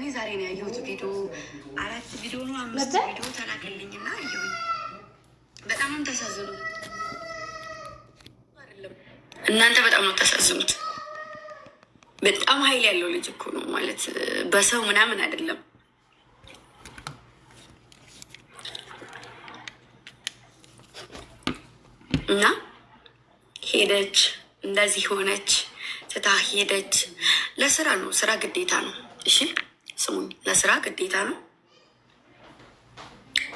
እኔ ዛሬ ነው ያየሁት ቪዲዮ 4 ቪዲዮ ነው 5 ቪዲዮ ተላከልኝና አየሁኝ። በጣም ነው ተሳዝኑ። እናንተ በጣም ነው ተሳዝኑት። በጣም ኃይል ያለው ልጅ እኮ ነው ማለት በሰው ምናምን አይደለም። እና ሄደች እንደዚህ ሆነች ትታ ሄደች። ለስራ ነው፣ ስራ ግዴታ ነው። እሺ ስሙኝ፣ ለስራ ግዴታ ነው።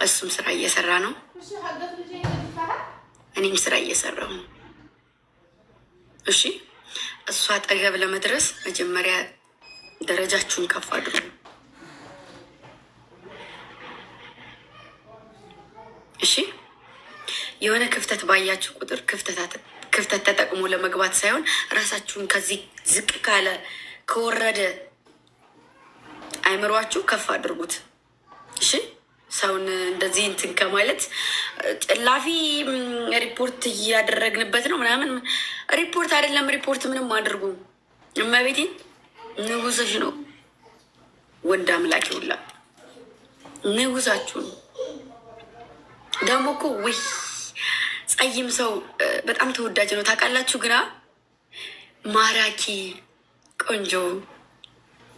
እሱም ስራ እየሰራ ነው፣ እኔም ስራ እየሰራሁ ነው። እሺ እሷ አጠገብ ለመድረስ መጀመሪያ ደረጃችሁን ከፍ አድርጉ። እሺ የሆነ ክፍተት ባያችሁ ቁጥር ክፍተት ተጠቅሞ ለመግባት ሳይሆን ራሳችሁን ከዚህ ዝቅ ካለ ከወረደ አይምሯችሁ ከፍ አድርጉት። እሺ ሰውን እንደዚህ እንትን ከማለት ጭላፊ ሪፖርት እያደረግንበት ነው ምናምን። ሪፖርት አይደለም ሪፖርት ምንም አድርጉ። እመቤቴን ንጉሰሽ ነው ወንድ አምላክ ይውላ ንጉሳችሁ ነው። ደግሞ እኮ ውይ ጸይም ሰው በጣም ተወዳጅ ነው ታውቃላችሁ። ግና ማራኪ፣ ቆንጆ፣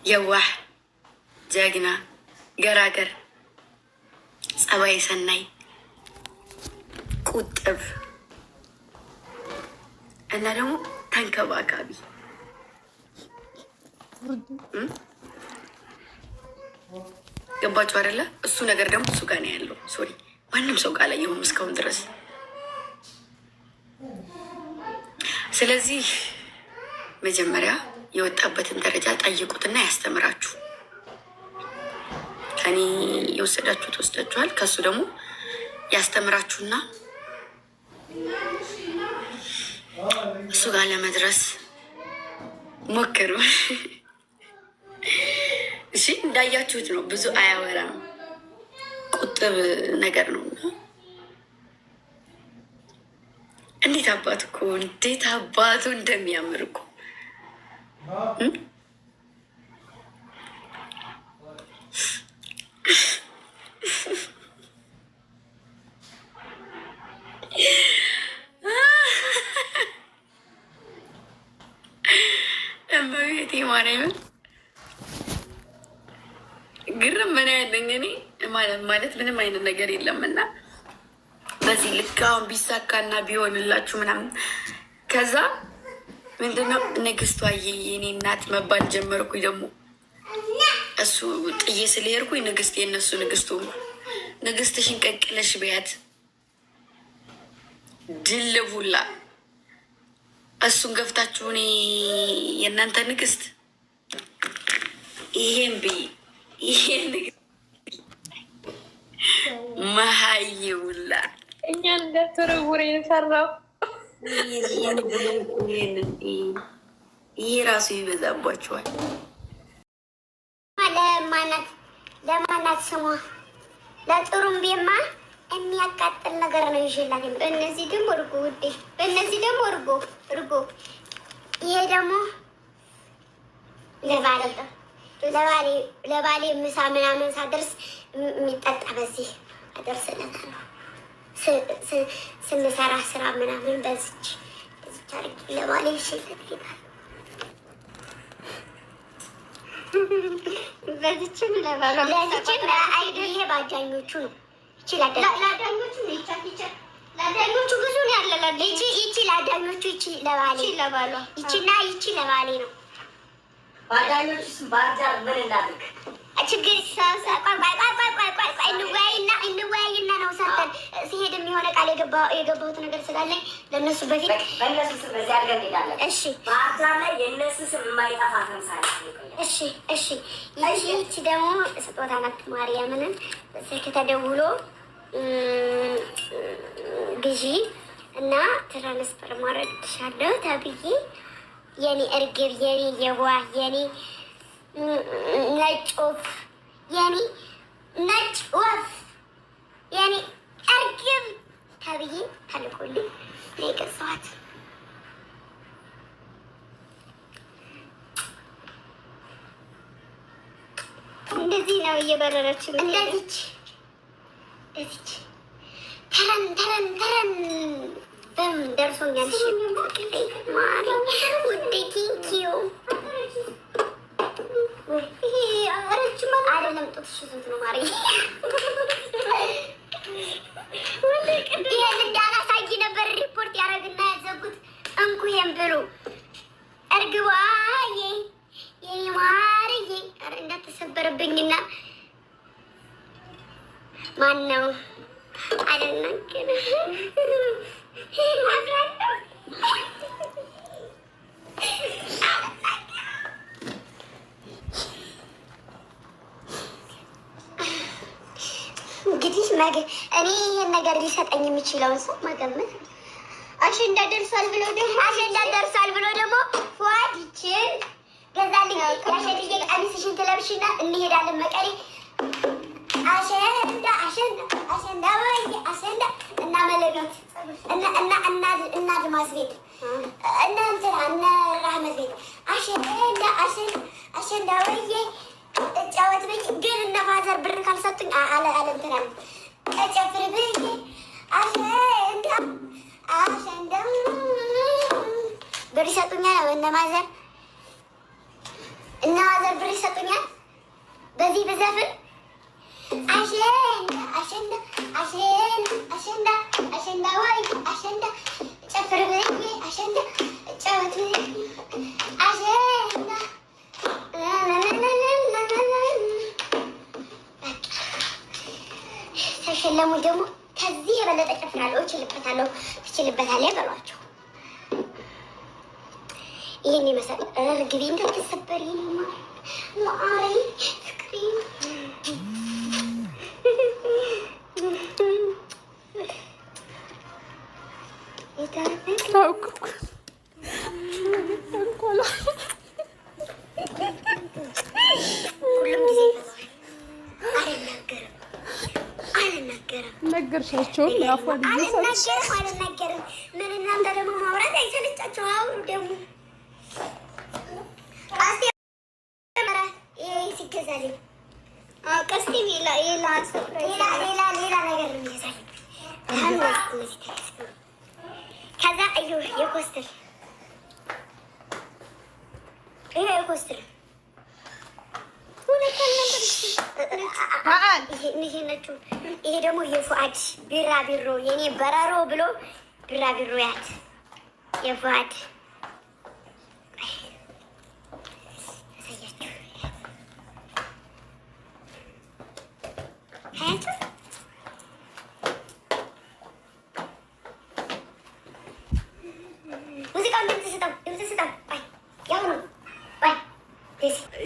የዋህ፣ ጀግና፣ ገራገር፣ ጸባይ ሰናይ፣ ቁጥብ እና ደግሞ ተንከባካቢ ገባችሁ አይደለ? እሱ ነገር ደግሞ እሱ ጋር ነው ያለው። ሶሪ ማንም ሰው ጋር አላየሁም እስካሁን ድረስ። ስለዚህ መጀመሪያ የወጣበትን ደረጃ ጠይቁትና ያስተምራችሁ። ከኔ የወሰዳችሁት ወስዳችኋል። ከሱ ደግሞ ያስተምራችሁና እሱ ጋር ለመድረስ ሞክሩ። እሺ እንዳያችሁት ነው፣ ብዙ አያወራም፣ ቁጥብ ነገር ነው። እንዴት አባቱ እኮ እንዴት አባቱ እንደሚያምር እኮ እመቤቴ ማርያምን ግርም ምን ያለኝ እኔ ማለት ምንም አይነት ነገር የለም። እና በዚህ ልክ አሁን ቢሳካና ቢሆንላችሁ ምናምን ከዛ ምንድነው ንግስቷ የኔ እናት መባል ጀመርኩኝ። ደግሞ እሱ ጥዬ ስለሄድኩኝ ንግስት የእነሱ ንግስቱ ንግስትሽን ቀቅለሽ በያት ድልቡላ እሱን ገፍታችሁ እኔ የእናንተ ንግስት ይሄን ብይ ይሄን ንግስት መሀይውላ እኛን እንደተረውሬ የፈራው ይሄ ራሱ ይበዛባችኋል። ለማናት ስሟ ለጥሩምቤማ የሚያቃጥል ነገር ነው ይሽላል። እነዚህ ደግሞ እርጎ ውዴ፣ እነዚህ ደግሞ እርጎ ይሄ ደግሞ ለባሌ ምሳ ምናምን ሳደርስ የሚጠጣ በዚህ አደርስለታለሁ። ስንሰራ ስራ ምናምን በዚች አድርጊ ለባሌ ይሽለት ይላል። በዚችም ለዚችም አይደል ይሄ ባጃኞቹ ነው። ላዳኞቹ ላዳኞቹ ብዙ ነው ያለ። ይቺ ላዳኞቹ ይቺ ለባሌ ይቺና ይቺ ለባሌ ነው። ባዳኞቹስ ባዳር ምን እናድርግ? ችግር እንወያይና ነው ሰርተን ሲሄድ የሚሆነ ቃል የገባሁት ነገር ስላለኝ ለእነሱ በፊት በእነሱ ስም በዚህ አድርገን እንሄዳለን። እሺ ባህርዳር ላይ የእነሱ ስም የማይጠፋ ምሳሌ። እሺ ይቺ ደግሞ ስጦታ ናት። ማርያምንን ስልክ ተደውሎ ግዢ እና ትራንስፈር ማድረግ ትሻለሁ ተብዬ የኔ እርግብ የኔ የዋህ የኔ ነጭ ወፍ የኔ ነጭ ወፍ የኔ እርግብ ተብዬ ተልኮልኝ ነው የገዛኋት። እንደዚህ ነው እየበረረች እንደዚች እንደዚች ተረን ተረን ተረን በምን ደርሶኛል። እሺ ማሪ ውዴ ኪንኪው አረችማ አይደለም ጡትሽ ሱት ነው ማሪ ይሄን እንዳላሳይ ነበር ሪፖርት ያደረግና ያዘጉት። እንኩ ይሄን ብሉ እርግቧዬ የኔ ማርዬ ኧረ እንዳትሰበርብኝና ማን ነው አልናገርም እንግዲህ እኔ ይሄን ነገር ሊሰጠኝ የሚችለውን ሰው መገመት አሸንዳ ደርሷል ብሎ ደግሞ ፏድ ይችል ገዛልኝ ያሸንዬ ቀሚስሽን ትለብሽና እንሄዳለን መቀሌ አሸንዳ ወይ አሸንዳ እና መለቤት እና ድማስ ቤት እና እንትና እና ራህመት ቤት አሸንዳ ወይ እጫወት ብዬ ግን እነ ፋዘር ብር ካልሰጡኝ አለ እንትና እጨፍር ብዬ አሸንዳ ብር ይሰጡኛል። እነ ማዘር ብር ይሰጡኛል። በዚህ በዘፍን አሸንዳ ወይ አሸንዳ ጨፍር ብዬ አሸንዳ እጫወት ብዬ አሸንዳ ተሸለሙ ደግሞ ከዚህ የበለጠ ጨፍራለሁ። ትችልበታለህ በሏቸው። ይህን ይመስል እርግቢ እንደተሰበሪ ማሪ ፍቅሪ ሁሉም ጊዜ ነገርሻቸው አልናገርም። ምን እናንተ ደግሞ ማውራት አይሰለቻቸው? አውሩ ደግሞ ሲገዛልኝ ቀስቲ ሌላ ነገር ይዛል። ከዛ የኮስትር ይሄ ደግሞ የፉአድ ቢራቢሮ የኔ በረሮ ብሎ ቢራቢሮ ያት የፉአድ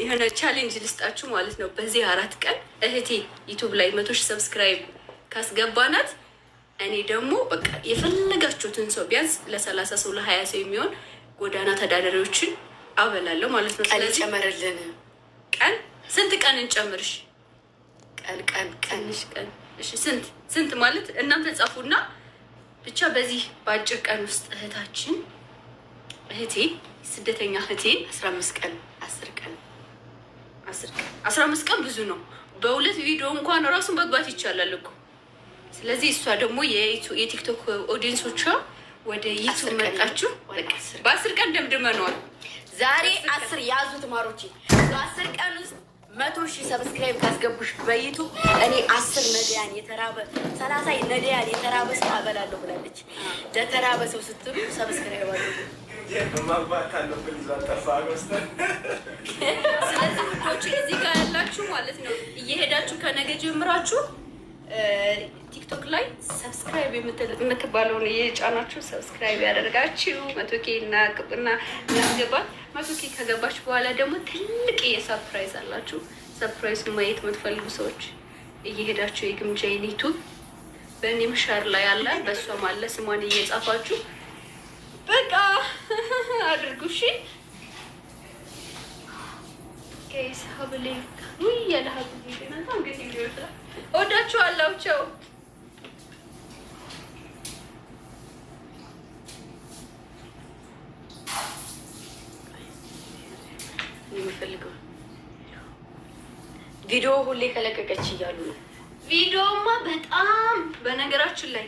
የሆነ ቻሌንጅ ልስጣችሁ ማለት ነው። በዚህ 4 ቀን እህቴ ዩቱብ ላይ 100,000 ሰብስክራይብ ካስገባናት እኔ ደግሞ በቃ የፈለጋችሁትን ሰው ቢያንስ ለ30 ሰው ለ20 ሰው የሚሆን ጎዳና ተዳዳሪዎችን አበላለሁ ማለት ነው። ስለዚህ ጨመረልን። ቀን ስንት ቀን እንጨምርሽ? ቀን እሺ፣ ስንት ማለት እናንተ ጻፉና ብቻ በዚህ በአጭር ቀን ውስጥ እህቴ ስደተኛ እህቴን 15 ቀን 15 ቀን ብዙ ነው። በሁለት ቪዲዮ እንኳን ራሱ መግባት ይቻላል እኮ። ስለዚህ እሷ ደግሞ የቲክቶክ ኦዲየንሶቿ ወደ ዩቱብ መጣችሁ። በ10 ቀን ደምድመነዋል። ዛሬ 10 ያዙ ተማሮች። በ10 ቀን ውስጥ 100,000 ሰብስክራይብ ካስገቡሽ በዩቱብ እኔ 10 ነዳያን የተራበ 30 ነዳያን የተራበ ሰው አበላለሁ ብላለች። ለተራበ ሰው ስትሉ ሰብስክራይብ አድርጉ። ስለዚህ ውዶች እዚህ ጋር ያላችሁ ማለት ነው እየሄዳችሁ ከነገ ጀምራችሁ ቲክቶክ ላይ ሰብስክራይብ የምትባለውን የጫናችሁ ሰብስክራይብ ያደርጋችሁ 100K እና ያስገባል። 100K ከገባችሁ በኋላ ደግሞ ትልቅ የሰርፕራይዝ አላችሁ። ሰርፕራይዝ ማየት የምትፈልጉ ሰዎች እየሄዳችሁ የግምጃ ዩቱብ በእኔም ሻር ላይ አለ፣ በእሷም አለ። ስሟን እየጻፋችሁ በቃ አድርጉ። እሺ ጋይስ ሀብሌ ወይ ያለ ሀብሌ ገና እንግዲህ ይወጣል። እወዳችኋለሁ። ቻው። የምፈልገው ቪዲዮ ሁሌ ከለቀቀች እያሉ ነው። ቪዲዮማ በጣም በነገራችን ላይ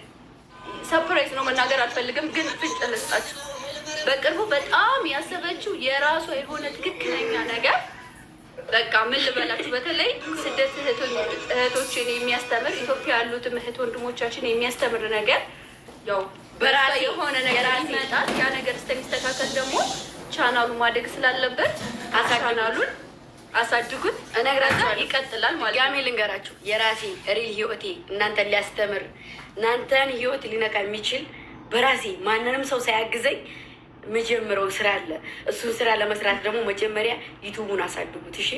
ሰርፕራይዝ ነው፣ መናገር አልፈልግም፣ ግን ፍንጭ ልስጣችሁ። በቅርቡ በጣም ያሰበችው የራሷ የሆነ ትክክለኛ ነገር በቃ ምን ልበላችሁ፣ በተለይ ስደት እህቶችን የሚያስተምር ኢትዮጵያ ያሉትም እህት ወንድሞቻችን የሚያስተምር ነገር ያው በራሴ የሆነ ነገር ይመጣል። ያ ነገር እስከሚስተካከል ደግሞ ቻናሉ ማደግ ስላለበት ቻናሉን አሳድጉት፣ እነግራችኋለሁ። ይቀጥላል ማለት ጋሜ ልንገራችሁ፣ የራሴ ሪል ህይወቴ እናንተን ሊያስተምር እናንተን ህይወት ሊነካ የሚችል በራሴ ማንንም ሰው ሳያግዘኝ መጀመሪያው ስራ አለ። እሱን ስራ ለመስራት ደግሞ መጀመሪያ ዩቱቡን አሳድጉት። እሺ፣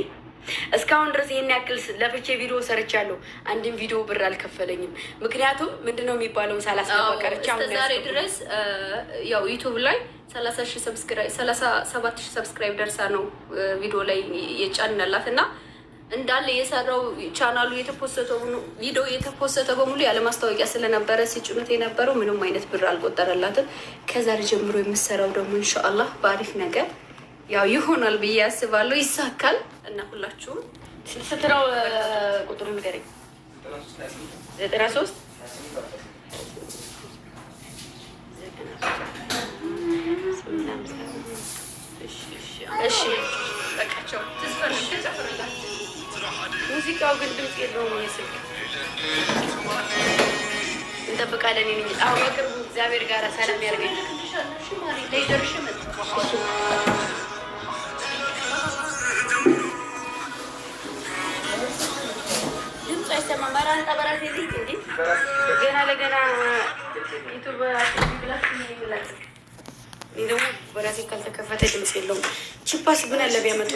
እስካሁን ድረስ ይሄን ያክል ለፍቼ ቪዲዮ ሰርቻለሁ። አንድም ቪዲዮ ብር አልከፈለኝም። ምክንያቱም ምንድነው የሚባለውን ሳላስገባ ቀርቻ ዛሬ ድረስ ያው ዩቱብ ላይ 30,000 ሰብስክራይብ 37,000 ሰብስክራይብ ደርሳ ነው ቪዲዮ ላይ የጫንናላት እና እንዳለ የሰራው ቻናሉ የተፖሰተው ቪዲዮ የተፖሰተው በሙሉ ያለ ማስታወቂያ ስለነበረ ሲጭኑት የነበረው ምንም አይነት ብር አልቆጠረላትም። ከዛሬ ጀምሮ የምሰራው ደግሞ ኢንሻአላህ በአሪፍ ነገር ያው ይሆናል ብዬ አስባለሁ። ይሳካል እና ሁላችሁም ስትራው ቁጥሩ ንገረኝ። 93 እሺ በቃቸው ትስፈርሽ ተጨፍርላት። ሙዚቃው ግን ድምጽ የለውም። የስልክ እንጠብቃለን። አሁን በቅርቡ እግዚአብሔር ጋር ሰላም ያርገኝ። ድምጽ አይሰማም። ማራን ጠበራት ልጅ እንዴ ገና ለገና ዩቱብ ብላክ ይላል። ደግሞ በራሴ ካልተከፈተ ድምጽ የለውም። ቺፓስ ግን አለ ቢያመጡ